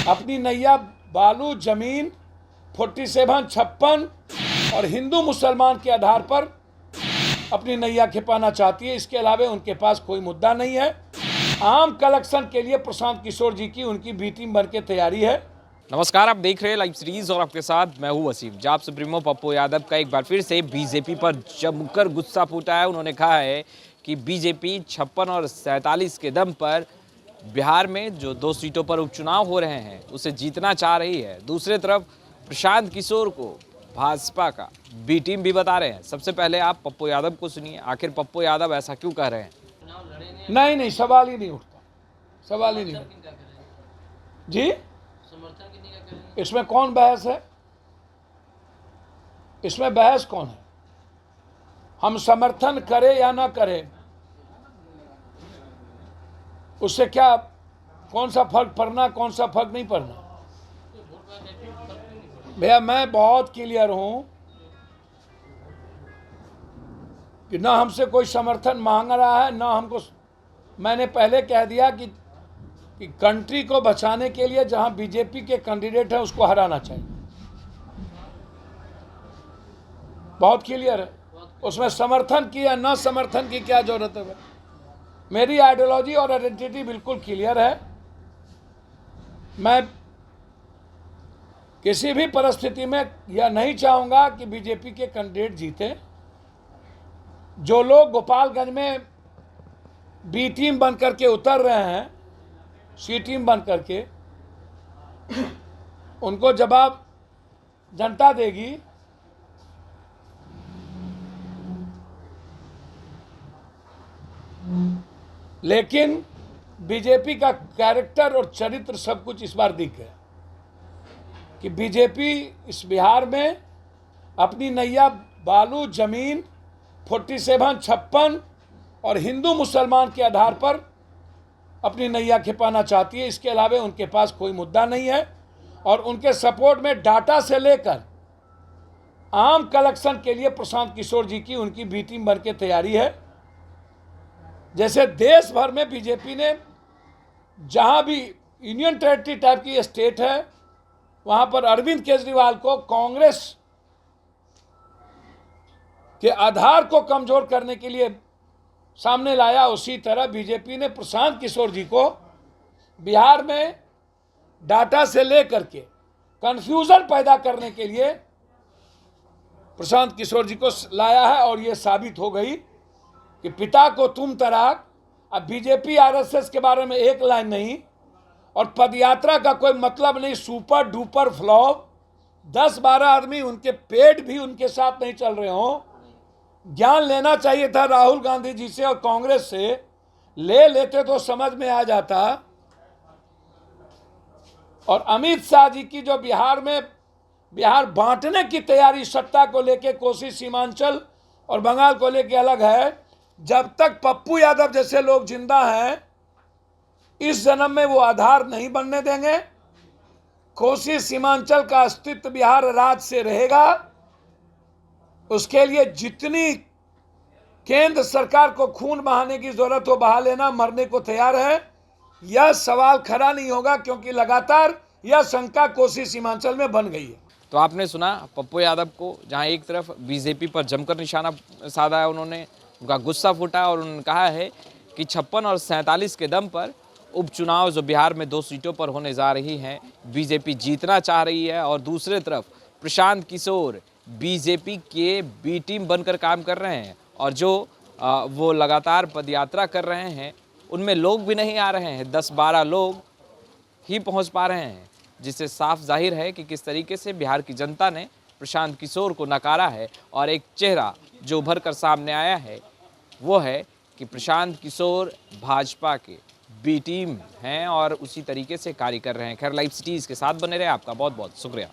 अपनी नैया बालू, जमीन, 47, 56 और हिंदू मुसलमान के आधार पर अपनी नैया खिपाना चाहती है। इसके अलावा उनके पास कोई मुद्दा नहीं है। आम कलेक्शन के लिए प्रशांत किशोर जी की उनकी बी टीम बन के तैयारी है। नमस्कार, आप देख रहे हैं लाइव सीरीज और आपके साथ मैं हूं वसीम। जाप सुप्रीमो पप्पू यादव का एक बार फिर से बीजेपी पर जमकर गुस्सा फूटा है। उन्होंने कहा है कि बीजेपी 56 और 47 के दम पर बिहार में जो 2 सीटों पर उपचुनाव हो रहे हैं उसे जीतना चाह रही है। दूसरी तरफ प्रशांत किशोर को भाजपा का बी टीम भी बता रहे हैं। सबसे पहले आप पप्पू यादव को सुनिए, आखिर पप्पू यादव ऐसा क्यों कह रहे हैं? नहीं, सवाल ही नहीं उठता, सवाल ही नहीं उठता जी। इसमें कौन बहस है? इसमें बहस कौन है? हम समर्थन करें या ना करें, उससे क्या, कौन सा फर्क पड़ना, कौन सा फर्क नहीं पड़ना। भैया मैं बहुत क्लियर हूं कि ना हमसे कोई समर्थन मांग रहा है, ना हमको। मैंने पहले कह दिया कि कंट्री को बचाने के लिए जहां बीजेपी के कैंडिडेट है उसको हराना चाहिए। बहुत क्लियर है, उसमें समर्थन की या ना समर्थन की क्या जरूरत है। मेरी आइडियोलॉजी और आइडेंटिटी बिल्कुल क्लियर है। मैं किसी भी परिस्थिति में यह नहीं चाहूंगा कि बीजेपी के कैंडिडेट जीते। जो लोग गोपालगंज में बी टीम बन करके उतर रहे हैं, सी टीम बन करके, उनको जवाब जनता देगी। लेकिन बीजेपी का कैरेक्टर और चरित्र सब कुछ इस बार दिख गया कि बीजेपी इस बिहार में अपनी नैया बालू, जमीन, 47, 56 और हिंदू मुसलमान के आधार पर अपनी नैया खिपाना चाहती है। इसके अलावा उनके पास कोई मुद्दा नहीं है और उनके सपोर्ट में डाटा से लेकर आम कलेक्शन के लिए प्रशांत किशोर जी की उनकी बी टीम बन के तैयारी है। जैसे देश भर में बीजेपी ने जहां भी यूनियन टेरिटरी टाइप की स्टेट है वहां पर अरविंद केजरीवाल को कांग्रेस के आधार को कमजोर करने के लिए सामने लाया, उसी तरह बीजेपी ने प्रशांत किशोर जी को बिहार में डाटा से लेकर के कंफ्यूजन पैदा करने के लिए प्रशांत किशोर जी को लाया है। और ये साबित हो गई कि पिता को तुम तराक। अब बीजेपी आरएसएस के बारे में एक लाइन नहीं और पदयात्रा का कोई मतलब नहीं, सुपर डुपर फ्लॉप। 10-12 आदमी उनके पेट भी उनके साथ नहीं चल रहे हों। ज्ञान लेना चाहिए था राहुल गांधी जी से और कांग्रेस से, ले लेते तो समझ में आ जाता। और अमित शाह जी की जो बिहार बांटने की तैयारी, सत्ता को लेके कोसी सीमांचल और बंगाल को लेके अलग है। जब तक पप्पू यादव जैसे लोग जिंदा हैं इस जन्म में वो आधार नहीं बनने देंगे। कोसी सीमांचल का अस्तित्व बिहार राज्य से रहेगा। उसके लिए जितनी केंद्र सरकार को खून बहाने की जरूरत हो बहा लेना, मरने को तैयार है। यह सवाल खड़ा नहीं होगा क्योंकि लगातार यह शंका कोसी सीमांचल में बन गई है। तो आपने सुना पप्पू यादव को, जहां एक तरफ बीजेपी पर जमकर निशाना साधा है, उन्होंने उनका गुस्सा फूटा और उन्होंने कहा है कि 56 और 47 के दम पर उपचुनाव जो बिहार में 2 सीटों पर होने जा रही हैं बीजेपी जीतना चाह रही है। और दूसरे तरफ प्रशांत किशोर बीजेपी के बी टीम बनकर काम कर रहे हैं और जो वो लगातार पदयात्रा कर रहे हैं उनमें लोग भी नहीं आ रहे हैं, 10-12 लोग ही पहुंच पा रहे हैं, जिससे साफ जाहिर है कि किस तरीके से बिहार की जनता ने प्रशांत किशोर को नकारा है। और एक चेहरा जो उभर कर सामने आया है वो है कि प्रशांत किशोर भाजपा के बी टीम हैं और उसी तरीके से कार्य कर रहे हैं। खैर, लाइव सिटीज़ के साथ बने रहे। आपका बहुत बहुत शुक्रिया।